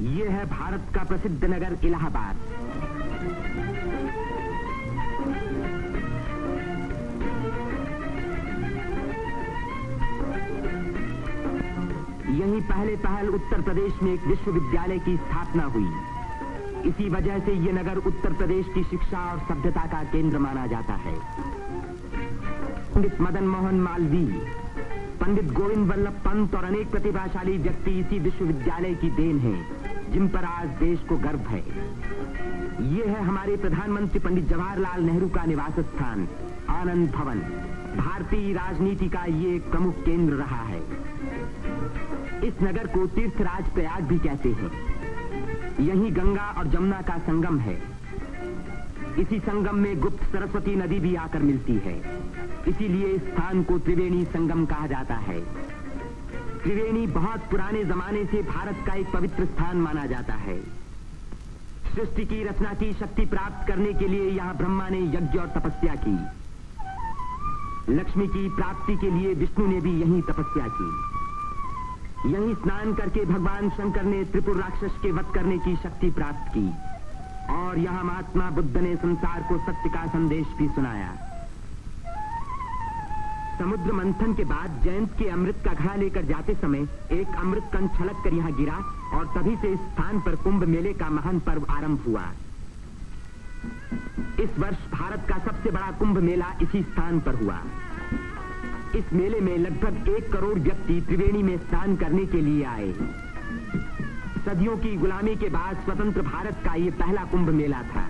ये है भारत का प्रसिद्ध नगर इलाहाबाद। यहीं पहल उत्तर प्रदेश में एक विश्वविद्यालय की स्थापना हुई। इसी वजह से ये नगर उत्तर प्रदेश की शिक्षा और सभ्यता का केंद्र माना जाता है। पंडित मदन मोहन मालवीय, पंडित गोविंद वल्लभ पंत और अनेक प्रतिभाशाली व्यक्ति इसी विश्वविद्यालय की देन हैं, जिन पर आज देश को गर्व है। ये है हमारे प्रधानमंत्री पंडित जवाहरलाल नेहरू का निवास स्थान, आनंद भवन। भारतीय राजनीति का ये एक प्रमुख केंद्र रहा है। इस नगर को तीर्थराज प्रयाग भी कहते हैं। यहीं गंगा और जमुना का संगम है। इसी संगम में गुप्त सरस्वती नदी भी आकर मिलती है। इसीलिए इस स्थान को त्रिवेणी संगम कहा जाता है। त्रिवेणी बहुत पुराने जमाने से भारत का एक पवित्र स्थान माना जाता है। सृष्टि की रचना की शक्ति प्राप्त करने के लिए यहाँ ब्रह्मा ने यज्ञ और तपस्या की। लक्ष्मी की प्राप्ति के लिए विष्णु ने भी यहीं तपस्या की। यहीं स्नान करके भगवान शंकर ने त्रिपुर राक्षस के वध करने की शक्ति प्राप्त की और यहाँ महात्मा बुद्ध ने संसार को सत्य का संदेश भी सुनाया। समुद्र मंथन के बाद जयंत के अमृत का घड़ा लेकर जाते समय एक अमृत कण छलक कर यहाँ गिरा और तभी से इस स्थान पर कुंभ मेले का महान पर्व आरंभ हुआ। इस वर्ष भारत का सबसे बड़ा कुंभ मेला इसी स्थान पर हुआ। इस मेले में लगभग 1 करोड़ व्यक्ति त्रिवेणी में स्नान करने के लिए आए। सदियों की गुलामी के बाद स्वतंत्र भारत का ये पहला कुंभ मेला था।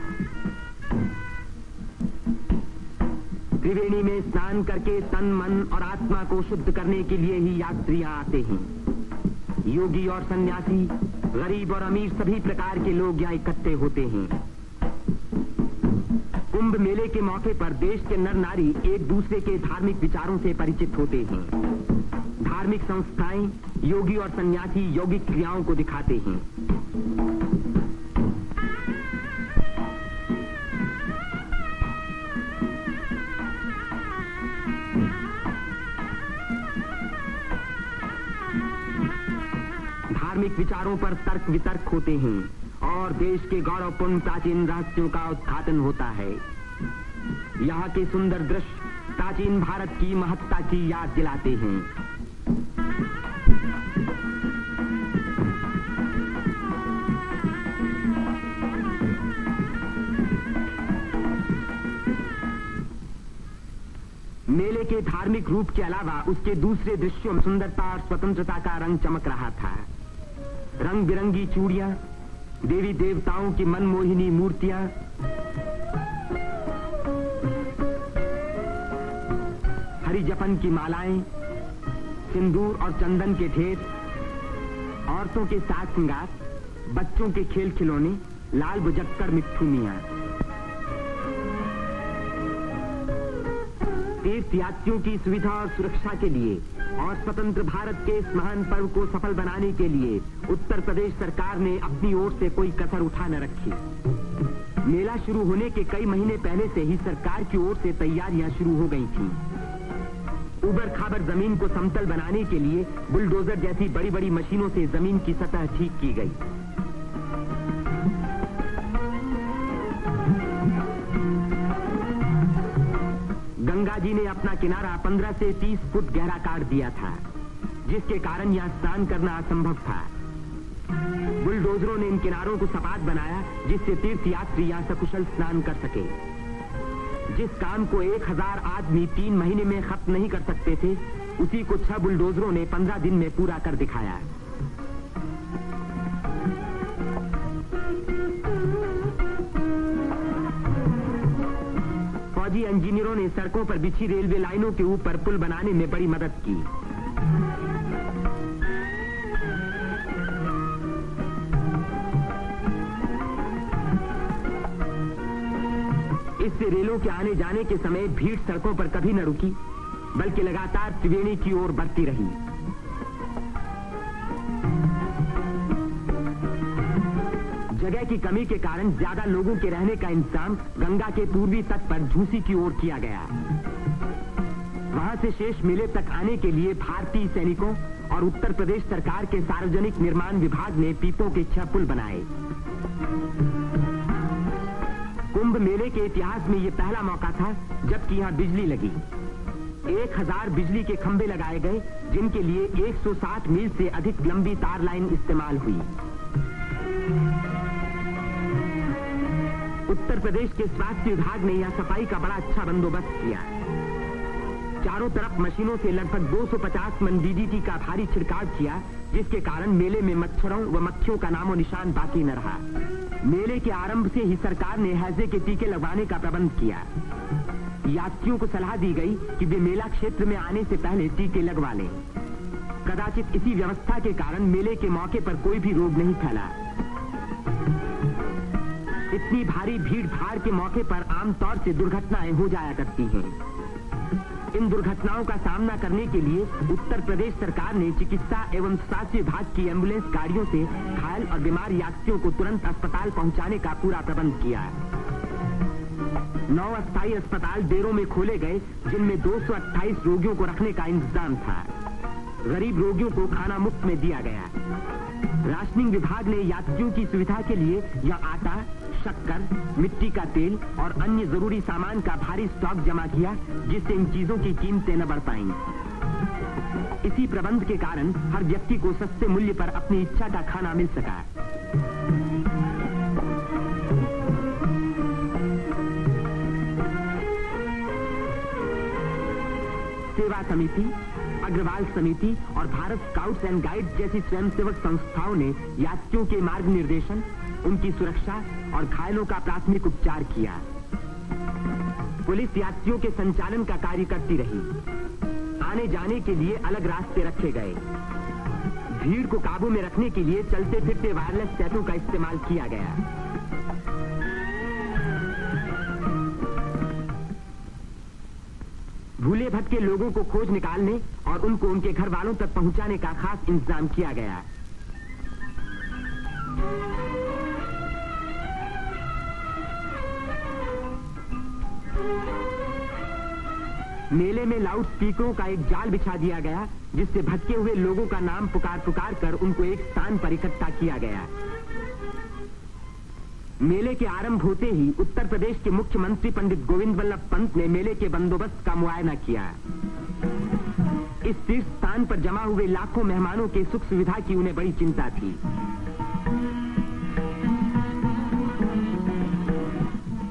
त्रिवेणी में स्नान करके तन, मन और आत्मा को शुद्ध करने के लिए ही यात्रियां आते हैं। योगी और सन्यासी, गरीब और अमीर सभी प्रकार के लोग यहाँ इकट्ठे होते हैं। कुंभ मेले के मौके पर देश के नर नारी एक दूसरे के धार्मिक विचारों से परिचित होते हैं। धार्मिक संस्थाएं योगी और सन्यासी यौगिक क्रियाओं को दिखाते हैं। धार्मिक विचारों पर तर्क वितर्क होते हैं और देश के गौरवपूर्ण प्राचीन रहस्यों का उद्घाटन होता है। यहाँ के सुंदर दृश्य प्राचीन भारत की महत्ता की याद दिलाते हैं। मेले के धार्मिक रूप के अलावा उसके दूसरे दृश्यों में सुंदरता और स्वतंत्रता का रंग चमक रहा था। रंग बिरंगी चूड़ियां, देवी देवताओं की मनमोहिनी मूर्तियां, हरी जपन की मालाएं, सिंदूर और चंदन के ढेर, औरतों के साज श्रृंगार, बच्चों के खेल खिलौने, लाल बुझक्कड़ मिट्ठू मियां। तीर्थयात्रियों की सुविधा और सुरक्षा के लिए और स्वतंत्र भारत के इस महान पर्व को सफल बनाने के लिए उत्तर प्रदेश सरकार ने अपनी ओर से कोई कसर उठा न रखी। मेला शुरू होने के कई महीने पहले से ही सरकार की ओर से तैयारियां शुरू हो गई थीं। उबड़ खाबड़ जमीन को समतल बनाने के लिए बुलडोजर जैसी बड़ी बड़ी मशीनों से जमीन की सतह ठीक की गई। गंगा जी ने अपना किनारा 15 से 30 फुट गहरा काट दिया था, जिसके कारण यहाँ स्नान करना असंभव था। बुलडोजरों ने इन किनारों को सपाट बनाया, जिससे तीर्थयात्री यहाँ सकुशल स्नान कर सके। जिस काम को 1000 आदमी 3 महीने में खत्म नहीं कर सकते थे, उसी को 6 बुलडोजरों ने 15 दिन में पूरा कर दिखाया। फौजी इंजीनियरों ने सड़कों पर बिछी रेलवे लाइनों के ऊपर पुल बनाने में बड़ी मदद की। इससे रेलों के आने जाने के समय भीड़ सड़कों पर कभी न रुकी, बल्कि लगातार त्रिवेणी की ओर बढ़ती रही। जगह की कमी के कारण ज्यादा लोगों के रहने का इंतजाम गंगा के पूर्वी तट पर झूसी की ओर किया गया। वहां से शेष मेले तक आने के लिए भारतीय सैनिकों और उत्तर प्रदेश सरकार के सार्वजनिक निर्माण विभाग ने पीपों के 6 पुल बनाए। कुंभ मेले के इतिहास में यह पहला मौका था जबकि यहां बिजली लगी। 1000 बिजली के खंभे लगाए गए, जिनके लिए 160 मील से अधिक लंबी तार लाइन इस्तेमाल हुई। उत्तर प्रदेश के स्वास्थ्य विभाग ने यहां सफाई का बड़ा अच्छा बंदोबस्त किया। चारों तरफ मशीनों से लगभग 250 मन डीडीटी का भारी छिड़काव किया, जिसके कारण मेले में मच्छरों व मक्खियों का नामो निशान बाकी न रहा। मेले के आरंभ से ही सरकार ने हैजे के टीके लगवाने का प्रबंध किया। यात्रियों को सलाह दी गई कि वे मेला क्षेत्र में आने से पहले टीके लगवा लें। कदाचित इसी व्यवस्था के कारण मेले के मौके पर कोई भी रोग नहीं फैला। इतनी भारी भीड़ भाड़ के मौके पर आमतौर से दुर्घटनाएं हो जाया करती हैं। इन दुर्घटनाओं का सामना करने के लिए उत्तर प्रदेश सरकार ने चिकित्सा एवं स्वास्थ्य विभाग की एम्बुलेंस गाड़ियों से घायल और बीमार यात्रियों को तुरंत अस्पताल पहुंचाने का पूरा प्रबंध किया। 9 अस्थायी अस्पताल डेरों में खोले गए, जिनमें 228 रोगियों को रखने का इंतजाम था। गरीब रोगियों को खाना मुफ्त में दिया गया। राशनिंग विभाग ने यात्रियों की सुविधा के लिए यहां आटा, शक्कर, मिट्टी का तेल और अन्य जरूरी सामान का भारी स्टॉक जमा किया, जिससे इन चीजों की कीमतें न बढ़ पाईं। इसी प्रबंध के कारण हर व्यक्ति को सस्ते मूल्य पर अपनी इच्छा का खाना मिल सका। सेवा समिति, अग्रवाल समिति और भारत स्काउट्स एंड गाइड्स जैसी स्वयंसेवक संस्थाओं ने यात्रियों के मार्ग निर्देशन, उनकी सुरक्षा और घायलों का प्राथमिक उपचार किया। पुलिस यात्रियों के संचालन का कार्य करती रही। आने जाने के लिए अलग रास्ते रखे गए। भीड़ को काबू में रखने के लिए चलते फिरते वायरलेस सेटों का इस्तेमाल किया गया। भूले भटके लोगों को खोज निकालने और उनको उनके घर वालों तक पहुंचाने का खास इंतजाम किया गया। मेले में लाउड स्पीकरों का एक जाल बिछा दिया गया, जिससे भटके हुए लोगों का नाम पुकार पुकार कर उनको एक स्थान पर इकट्ठा किया गया। मेले के आरंभ होते ही उत्तर प्रदेश के मुख्यमंत्री पंडित गोविंद वल्लभ पंत ने मेले के बंदोबस्त का मुआयना किया। इस तीर्थ स्थान पर जमा हुए लाखों मेहमानों के सुख सुविधा की उन्हें बड़ी चिंता थी।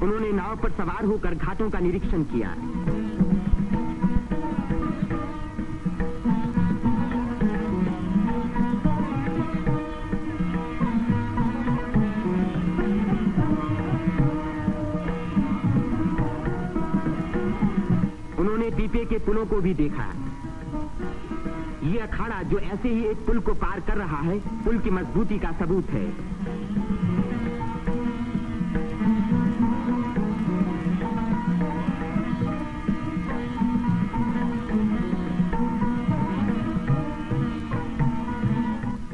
उन्होंने नाव पर सवार होकर घाटों का निरीक्षण किया। उन्होंने पीपे के पुलों को भी देखा। ये अखाड़ा जो ऐसे ही एक पुल को पार कर रहा है, पुल की मजबूती का सबूत है।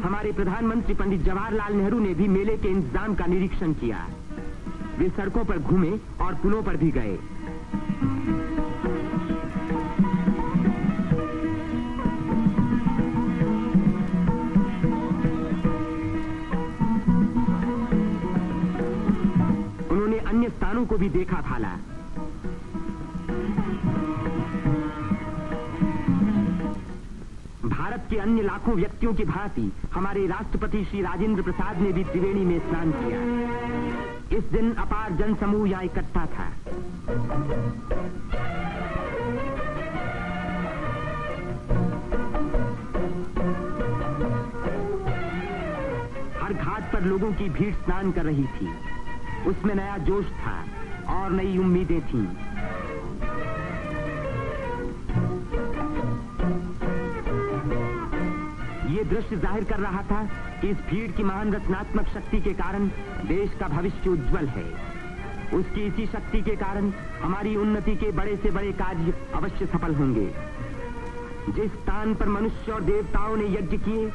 हमारे प्रधानमंत्री पंडित जवाहरलाल नेहरू ने भी मेले के इंतजाम का निरीक्षण किया। वे सड़कों पर घूमे और पुलों पर भी गए। उन्होंने अन्य स्थानों को भी देखा भाला। भारत के अन्य लाखों व्यक्तियों की भांति हमारे राष्ट्रपति श्री राजेंद्र प्रसाद ने भी त्रिवेणी में स्नान किया। इस दिन अपार जनसमूह यहां इकट्ठा था। हर घाट पर लोगों की भीड़ स्नान कर रही थी। उसमें नया जोश था और नई उम्मीदें थीं। ये दृश्य जाहिर कर रहा था कि इस भीड़ की महान रचनात्मक शक्ति के कारण देश का भविष्य उज्जवल है। उसकी इसी शक्ति के कारण हमारी उन्नति के बड़े से बड़े कार्य अवश्य सफल होंगे। जिस स्थान पर मनुष्य और देवताओं ने यज्ञ किए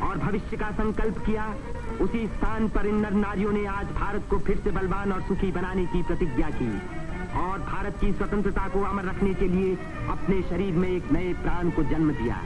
और भविष्य का संकल्प किया, उसी स्थान पर इन नर नारियों ने आज भारत को फिर से बलवान और सुखी बनाने की प्रतिज्ञा की और भारत की स्वतंत्रता को अमर रखने के लिए अपने शरीर में एक नए प्राण को जन्म दिया।